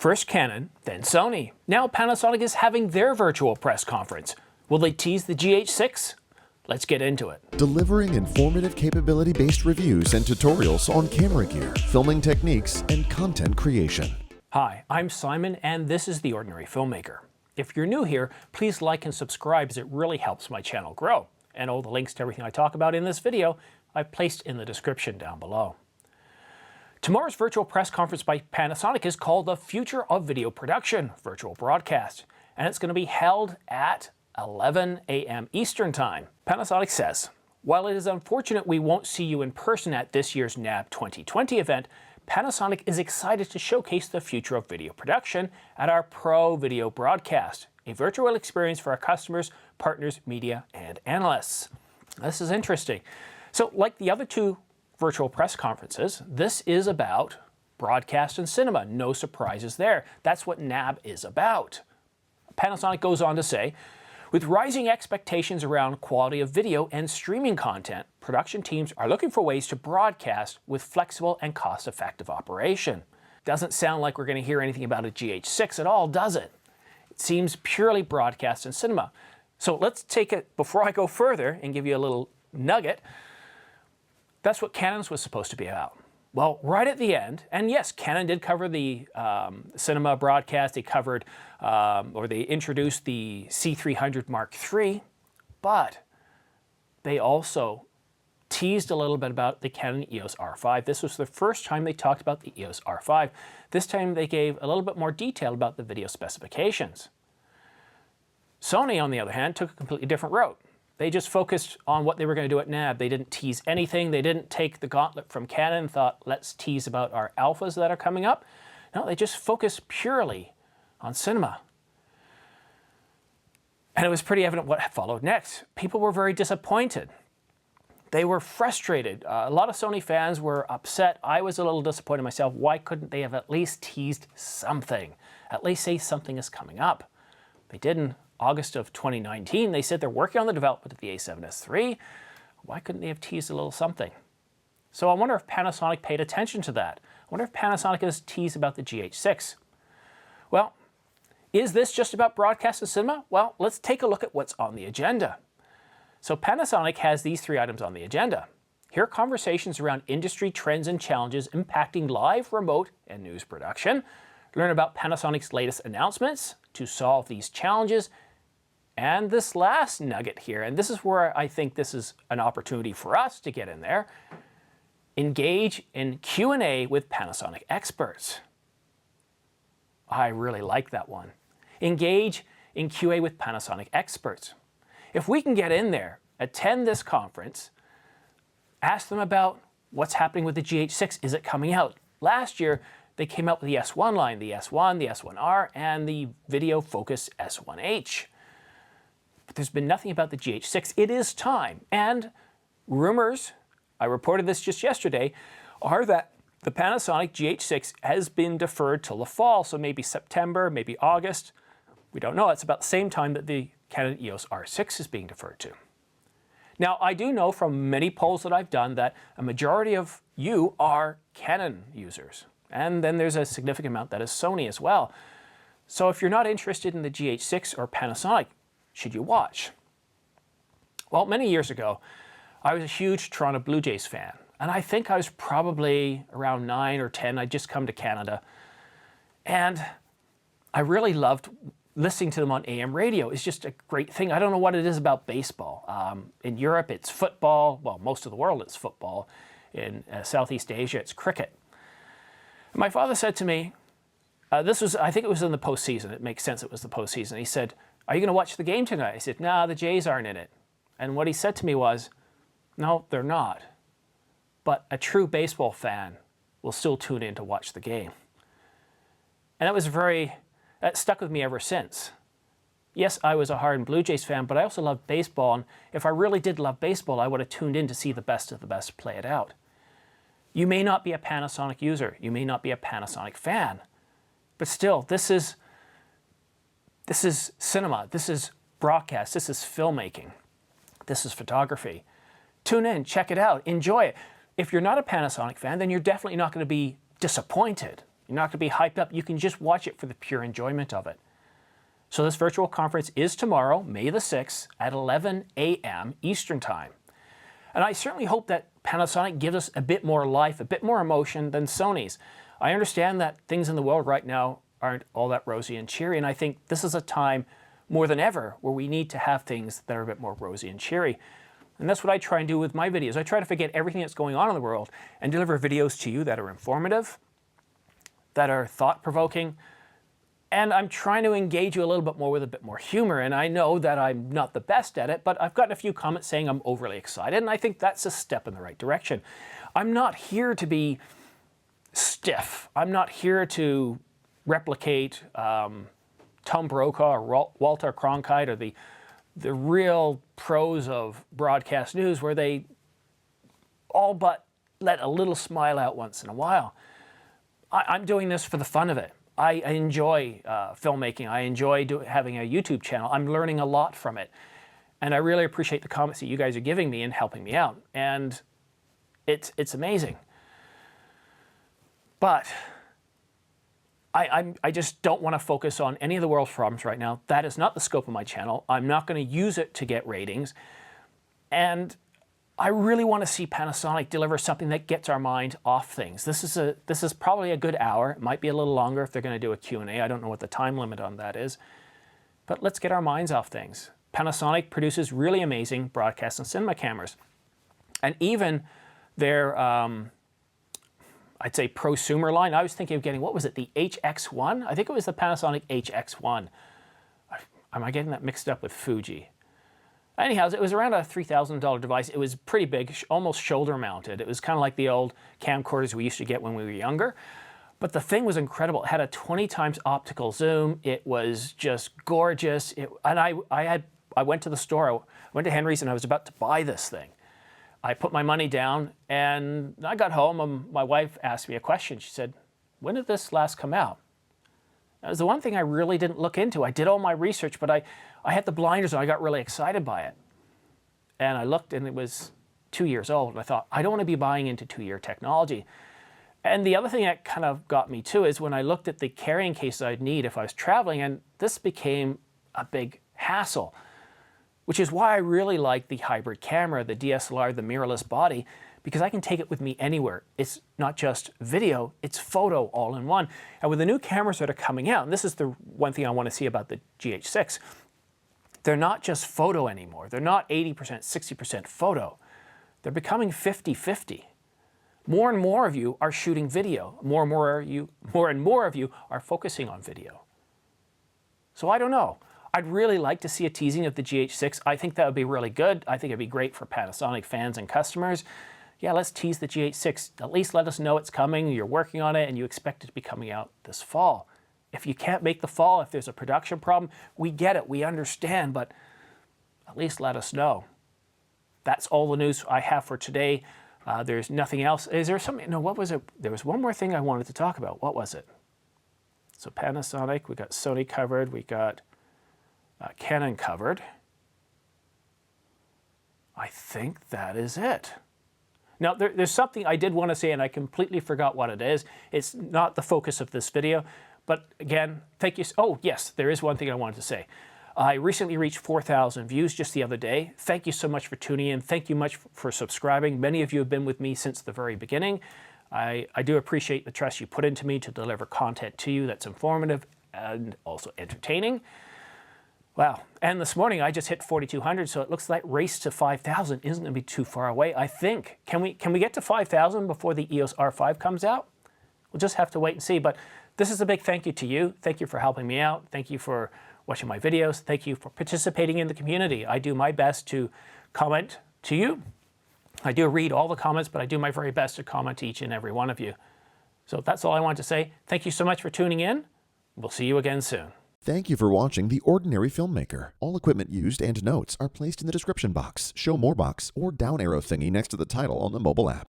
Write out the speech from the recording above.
First Canon, then Sony. Now Panasonic is having their virtual press conference. Will they tease the GH6? Let's get into it. Delivering informative capability-based reviews and tutorials on camera gear, filming techniques, and content creation. Hi, I'm Simon, and this is The Ordinary Filmmaker. If you're new here, please like and subscribe as it really helps my channel grow. And all the links to everything I talk about in this video, I've placed in the description down below. Tomorrow's virtual press conference by Panasonic is called the Future of Video Production Virtual Broadcast, and it's going to be held at 11 a.m. Eastern Time. Panasonic says, while it is unfortunate we won't see you in person at this year's NAB 2020 event, Panasonic is excited to showcase the future of video production at our Pro Video Broadcast, a virtual experience for our customers, partners, media, and analysts. This is interesting. So like the other two virtual press conferences, this is about broadcast and cinema. No surprises there. That's what NAB is about. Panasonic goes on to say, with rising expectations around quality of video and streaming content, production teams are looking for ways to broadcast with flexible and cost-effective operation. Doesn't sound like we're going to hear anything about a GH6 at all, does it? It seems purely broadcast and cinema. So let's take it, before I go further and give you a little nugget, that's what Canon's was supposed to be about. Well, right at the end, and yes, Canon did cover the cinema broadcast. They covered, or they introduced the C300 Mark III, but they also teased a little bit about the Canon EOS R5. This was the first time they talked about the EOS R5. This time they gave a little bit more detail about the video specifications. Sony, on the other hand, took a completely different route. They just focused on what they were going to do at NAB. They didn't tease anything. They didn't take the gauntlet from Canon and thought, let's tease about our alphas that are coming up. No, they just focused purely on cinema. And it was pretty evident what followed next. People were very disappointed. They were frustrated. A lot of Sony fans were upset. I was a little disappointed myself. Why couldn't they have at least teased something? At least say something is coming up. They didn't. August of 2019, they said they're working on the development of the A7S III. Why couldn't they have teased a little something? So I wonder if Panasonic paid attention to that. I wonder if Panasonic has teased about the GH6. Well, is this just about broadcast and cinema? Well, let's take a look at what's on the agenda. So Panasonic has these three items on the agenda. Here are conversations around industry trends and challenges impacting live, remote, and news production. Learn about Panasonic's latest announcements to solve these challenges. And this last nugget here, and this is where I think this is an opportunity for us to get in there, engage in Q&A with Panasonic experts. I really like that one. Engage in QA with Panasonic experts. If we can get in there, attend this conference, ask them about what's happening with the GH6, is it coming out? Last year, they came out with the S1 line, the S1, the S1R, and the video focus S1H. But there's been nothing about the GH6. It is time. And rumors, I reported this just yesterday, are that the Panasonic GH6 has been deferred till the fall, so maybe September, maybe August. We don't know. It's about the same time that the Canon EOS R6 is being deferred to. Now, I do know from many polls that I've done that a majority of you are Canon users. And then there's a significant amount that is Sony as well. So if you're not interested in the GH6 or Panasonic, should you watch? Well, many years ago, I was a huge Toronto Blue Jays fan. And I think I was probably around 9 or 10. I'd just come to Canada. And I really loved listening to them on AM radio. It's just a great thing. I don't know what it is about baseball. In Europe, it's football. Well, most of the world, it's football. In Southeast Asia, it's cricket. My father said to me, I think it was in the postseason. It makes sense it was the postseason. He said, are you going to watch the game tonight? I said, nah, the Jays aren't in it. And what he said to me was, no, they're not. But a true baseball fan will still tune in to watch the game. And that stuck with me ever since. Yes, I was a hardened Blue Jays fan, but I also loved baseball. And if I really did love baseball, I would have tuned in to see the best of the best play it out. You may not be a Panasonic user. You may not be a Panasonic fan. But still, this is cinema. This is broadcast. This is filmmaking. This is photography. Tune in, check it out, enjoy it. If you're not a Panasonic fan, then you're definitely not going to be disappointed. You're not going to be hyped up. You can just watch it for the pure enjoyment of it. So this virtual conference is tomorrow, May the 6th at 11 a.m. Eastern Time. And I certainly hope that Panasonic gives us a bit more life, a bit more emotion than Sony's. I understand that things in the world right now aren't all that rosy and cheery, and I think this is a time more than ever where we need to have things that are a bit more rosy and cheery. And that's what I try and do with my videos. I try to forget everything that's going on in the world and deliver videos to you that are informative, that are thought-provoking, and I'm trying to engage you a little bit more with a bit more humor. And I know that I'm not the best at it, but I've gotten a few comments saying I'm overly excited, and I think that's a step in the right direction. I'm not here to be stiff. I'm not here to replicate Tom Brokaw or Walter Cronkite or the real pros of broadcast news where they all but let a little smile out once in a while. I'm doing this for the fun of it. I enjoy filmmaking. I enjoy having a YouTube channel. I'm learning a lot from it. And I really appreciate the comments that you guys are giving me and helping me out. And it's amazing. But I just don't want to focus on any of the world's problems right now. That is not the scope of my channel. I'm not going to use it to get ratings. And I really want to see Panasonic deliver something that gets our mind off things. This is probably a good hour. It might be a little longer if they're going to do a Q&A. I don't know what the time limit on that is. But let's get our minds off things. Panasonic produces really amazing broadcast and cinema cameras. And even their, I'd say, prosumer line, I was thinking of getting, what was it, the HX1? I think it was the Panasonic HX1. Am I getting that mixed up with Fuji? Anyhow, it was around a $3,000 device. It was pretty big, almost shoulder mounted. It was kind of like the old camcorders we used to get when we were younger. But the thing was incredible. It had a 20 times optical zoom. It was just gorgeous. And I went to the store, I went to Henry's, and I was about to buy this thing. I put my money down, and I got home, and my wife asked me a question. She said, "When did this last come out?" That was the one thing I really didn't look into. I did all my research, but I had the blinders on. I got really excited by it. And I looked, and it was 2 years old. And I thought, I don't want to be buying into 2-year technology. And the other thing that kind of got me too is when I looked at the carrying cases I'd need if I was traveling, and this became a big hassle, which is why I really like the hybrid camera, the DSLR, the mirrorless body, because I can take it with me anywhere. It's not just video, it's photo all in one. And with the new cameras that are coming out, and this is the one thing I want to see about the GH6, they're not just photo anymore. They're not 80%, 60% photo. They're becoming 50-50. More and more of you are shooting video. More and more of you are focusing on video. So I don't know. I'd really like to see a teasing of the GH6. I think that would be really good. I think it'd be great for Panasonic fans and customers. Yeah, let's tease the GH6. At least let us know it's coming, you're working on it, and you expect it to be coming out this fall. If you can't make the fall, if there's a production problem, we get it, we understand, but at least let us know. That's all the news I have for today. There's nothing else. Is there something? No, what was it? There was one more thing I wanted to talk about. What was it? So Panasonic, we got Sony covered, we got Canon covered. I think that is it. Now, there's something I did want to say, and I completely forgot what it is. It's not the focus of this video, but again, thank you. Oh, yes, there is one thing I wanted to say. I recently reached 4,000 views just the other day. Thank you so much for tuning in. Thank you much for subscribing. Many of you have been with me since the very beginning. I do appreciate the trust you put into me to deliver content to you that's informative and also entertaining. Wow, and this morning I just hit 4,200, so it looks like race to 5,000 isn't going to be too far away, I think. Can we get to 5,000 before the EOS R5 comes out? We'll just have to wait and see, but this is a big thank you to you. Thank you for helping me out. Thank you for watching my videos. Thank you for participating in the community. I do my best to comment to you. I do read all the comments, but I do my very best to comment to each and every one of you. So that's all I want to say. Thank you so much for tuning in. We'll see you again soon. Thank you for watching The Ordinary Filmmaker. All equipment used and notes are placed in the description box, show more box, or down arrow thingy next to the title on the mobile app.